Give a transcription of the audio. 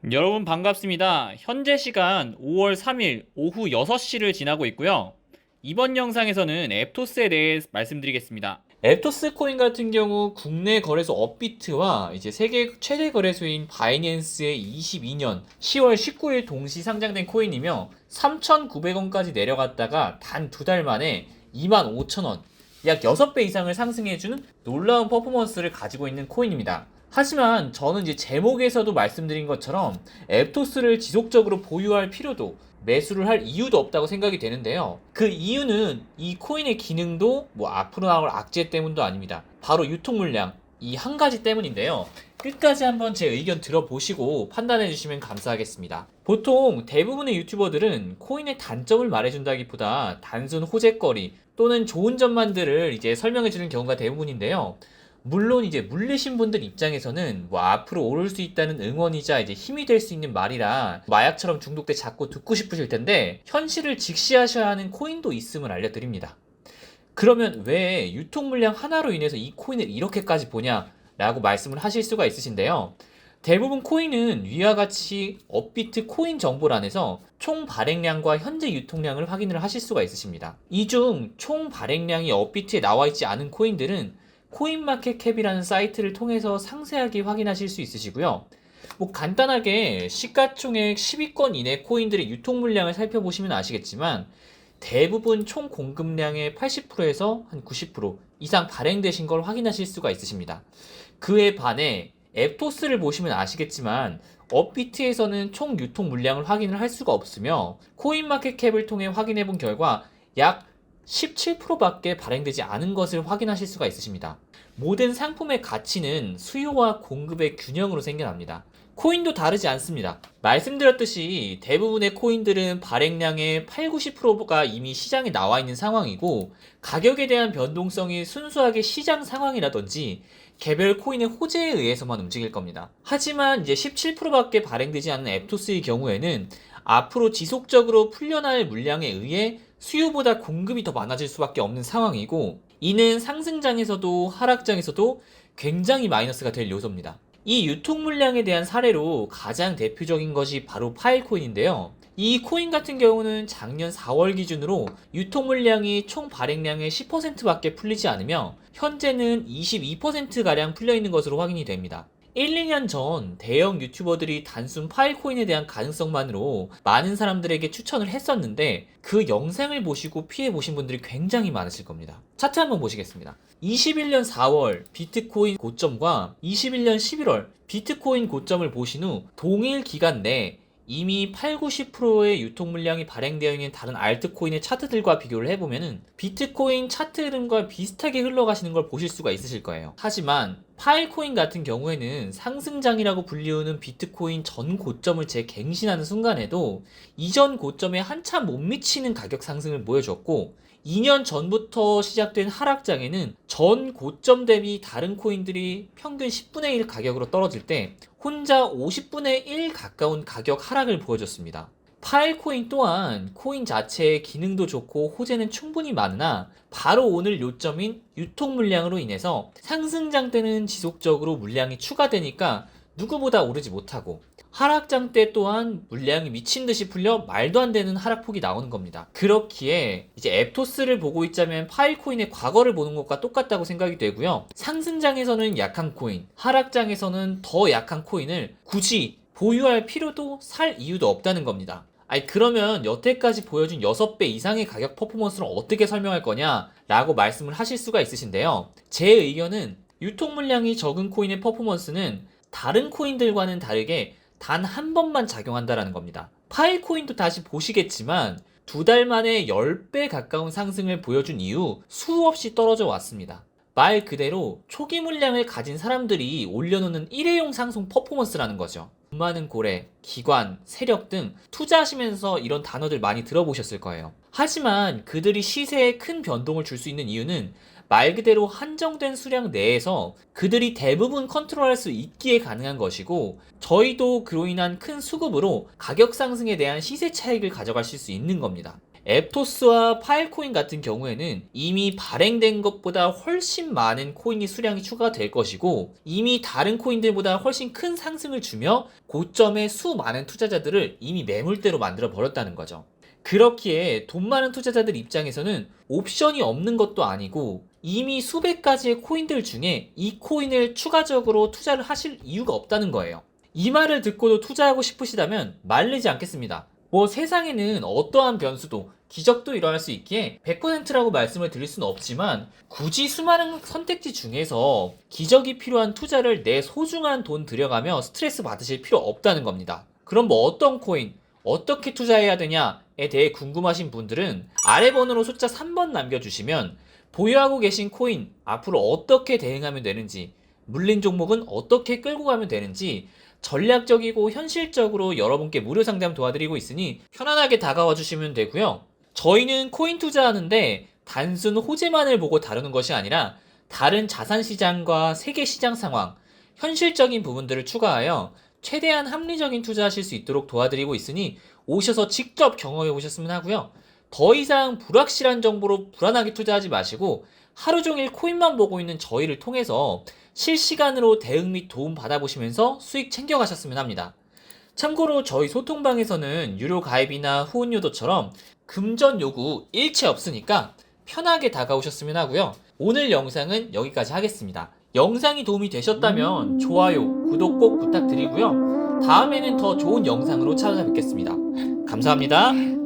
여러분 반갑습니다. 현재 시간 5월 3일 오후 6시를 지나고 있고요. 이번 영상에서는 앱토스에 대해 말씀드리겠습니다. 앱토스 코인 같은 경우 국내 거래소 업비트와 이제 세계 최대 거래소인 바이낸스의 22년 10월 19일 동시 상장된 코인이며 3,900원까지 내려갔다가 단 2달 만에 25,000원, 약 6배 이상을 상승해주는 놀라운 퍼포먼스를 가지고 있는 코인입니다. 하지만 저는 이제 제목에서도 말씀드린 것처럼 앱토스를 지속적으로 보유할 필요도, 매수를 할 이유도 없다고 생각이 되는데요. 그 이유는 이 코인의 기능도 앞으로 나올 악재 때문도 아닙니다. 바로 유통 물량, 이 한 가지 때문인데요. 끝까지 한번 제 의견 들어보시고 판단해 주시면 감사하겠습니다. 보통 대부분의 유튜버들은 코인의 단점을 말해준다기보다 단순 호재거리 또는 좋은 점만들을 이제 설명해 주는 경우가 대부분인데요. 물론 이제 물리신 분들 입장에서는 앞으로 오를 수 있다는 응원이자 이제 힘이 될 수 있는 말이라 마약처럼 중독돼 자꾸 듣고 싶으실 텐데, 현실을 직시하셔야 하는 코인도 있음을 알려드립니다. 그러면 왜 유통 물량 하나로 인해서 이 코인을 이렇게까지 보냐 라고 말씀을 하실 수가 있으신데요. 대부분 코인은 위와 같이 업비트 코인 정보란에서 총 발행량과 현재 유통량을 확인을 하실 수가 있으십니다. 이 중 총 발행량이 업비트에 나와 있지 않은 코인들은 코인마켓캡이라는 사이트를 통해서 상세하게 확인하실 수 있으시고요. 간단하게 시가총액 10위권 이내 코인들의 유통 물량을 살펴보시면 아시겠지만, 대부분 총 공급량의 80%에서 한 90% 이상 발행되신 걸 확인하실 수가 있으십니다. 그에 반해 앱토스를 보시면 아시겠지만, 업비트에서는 총 유통 물량을 확인을 할 수가 없으며, 코인마켓캡을 통해 확인해 본 결과 약 17%밖에 발행되지 않은 것을 확인하실 수가 있으십니다. 모든 상품의 가치는 수요와 공급의 균형으로 생겨납니다. 코인도 다르지 않습니다. 말씀드렸듯이 대부분의 코인들은 발행량의 8, 90%가 이미 시장에 나와 있는 상황이고, 가격에 대한 변동성이 순수하게 시장 상황이라든지 개별 코인의 호재에 의해서만 움직일 겁니다. 하지만 이제 17%밖에 발행되지 않는 앱토스의 경우에는 앞으로 지속적으로 풀려날 물량에 의해 수요보다 공급이 더 많아질 수밖에 없는 상황이고, 이는 상승장에서도 하락장에서도 굉장히 마이너스가 될 요소입니다. 이 유통 물량에 대한 사례로 가장 대표적인 것이 바로 파일코인인데요. 이 코인 같은 경우는 작년 4월 기준으로 유통 물량이 총 발행량의 10%밖에 풀리지 않으며 현재는 22%가량 풀려 있는 것으로 확인이 됩니다. 1, 2년 전 대형 유튜버들이 단순 파일코인에 대한 가능성만으로 많은 사람들에게 추천을 했었는데, 그 영상을 보시고 피해 보신 분들이 굉장히 많으실 겁니다. 차트 한번 보시겠습니다. 21년 4월 비트코인 고점과 21년 11월 비트코인 고점을 보신 후 동일 기간 내 이미 8, 90%의 유통 물량이 발행되어 있는 다른 알트코인의 차트들과 비교를 해보면 비트코인 차트 흐름과 비슷하게 흘러가시는 걸 보실 수가 있으실 거예요. 하지만 파일코인 같은 경우에는 상승장이라고 불리우는 비트코인 전 고점을 재갱신하는 순간에도 이전 고점에 한참 못 미치는 가격 상승을 보여줬고, 2년 전부터 시작된 하락장에는 전 고점 대비 다른 코인들이 평균 10분의 1 가격으로 떨어질 때 혼자 50분의 1 가까운 가격 하락을 보여줬습니다. 파일코인 또한 코인 자체의 기능도 좋고 호재는 충분히 많으나, 바로 오늘 요점인 유통 물량으로 인해서 상승장 때는 지속적으로 물량이 추가되니까 누구보다 오르지 못하고, 하락장 때 또한 물량이 미친 듯이 풀려 말도 안 되는 하락폭이 나오는 겁니다. 그렇기에 이제 앱토스를 보고 있자면 파일코인의 과거를 보는 것과 똑같다고 생각이 되고요. 상승장에서는 약한 코인, 하락장에서는 더 약한 코인을 굳이 보유할 필요도 살 이유도 없다는 겁니다. 그러면 여태까지 보여준 6배 이상의 가격 퍼포먼스를 어떻게 설명할 거냐 라고 말씀을 하실 수가 있으신데요. 제 의견은 유통 물량이 적은 코인의 퍼포먼스는 다른 코인들과는 다르게 단 한 번만 작용한다라는 겁니다. 파일코인도 다시 보시겠지만 2달 만에 10배 가까운 상승을 보여준 이후 수없이 떨어져 왔습니다. 말 그대로 초기 물량을 가진 사람들이 올려놓는 일회용 상승 퍼포먼스라는 거죠. 돈 많은 고래, 기관, 세력 등 투자하시면서 이런 단어들 많이 들어보셨을 거예요. 하지만 그들이 시세에 큰 변동을 줄 수 있는 이유는 말 그대로 한정된 수량 내에서 그들이 대부분 컨트롤할 수 있기에 가능한 것이고, 저희도 그로 인한 큰 수급으로 가격 상승에 대한 시세 차익을 가져가실 수 있는 겁니다. 앱토스와 파일코인 같은 경우에는 이미 발행된 것보다 훨씬 많은 코인이 수량이 추가될 것이고 이미 다른 코인들보다 훨씬 큰 상승을 주며 고점에 수많은 투자자들을 이미 매물대로 만들어 버렸다는 거죠. 그렇기에 돈 많은 투자자들 입장에서는 옵션이 없는 것도 아니고 이미 수백 가지의 코인들 중에 이 코인을 추가적으로 투자를 하실 이유가 없다는 거예요. 이 말을 듣고도 투자하고 싶으시다면 말리지 않겠습니다. 뭐 세상에는 어떠한 변수도 기적도 일어날 수 있기에 100%라고 말씀을 드릴 수는 없지만 굳이 수많은 선택지 중에서 기적이 필요한 투자를 내 소중한 돈 들여가며 스트레스 받으실 필요 없다는 겁니다. 그럼 뭐 어떤 코인, 어떻게 투자해야 되냐에 대해 궁금하신 분들은 아래 번호로 숫자 3번 남겨주시면 보유하고 계신 코인 앞으로 어떻게 대응하면 되는지, 물린 종목은 어떻게 끌고 가면 되는지 전략적이고 현실적으로 여러분께 무료 상담 도와드리고 있으니 편안하게 다가와 주시면 되고요. 저희는 코인 투자하는데 단순 호재만을 보고 다루는 것이 아니라 다른 자산 시장과 세계 시장 상황, 현실적인 부분들을 추가하여 최대한 합리적인 투자하실 수 있도록 도와드리고 있으니 오셔서 직접 경험해 보셨으면 하고요. 더 이상 불확실한 정보로 불안하게 투자하지 마시고 하루 종일 코인만 보고 있는 저희를 통해서 실시간으로 대응 및 도움 받아보시면서 수익 챙겨가셨으면 합니다. 참고로 저희 소통방에서는 유료 가입이나 후원 요도처럼 금전 요구 일체 없으니까 편하게 다가오셨으면 하고요. 오늘 영상은 여기까지 하겠습니다. 영상이 도움이 되셨다면 좋아요, 구독 꼭 부탁드리고요. 다음에는 더 좋은 영상으로 찾아뵙겠습니다. 감사합니다.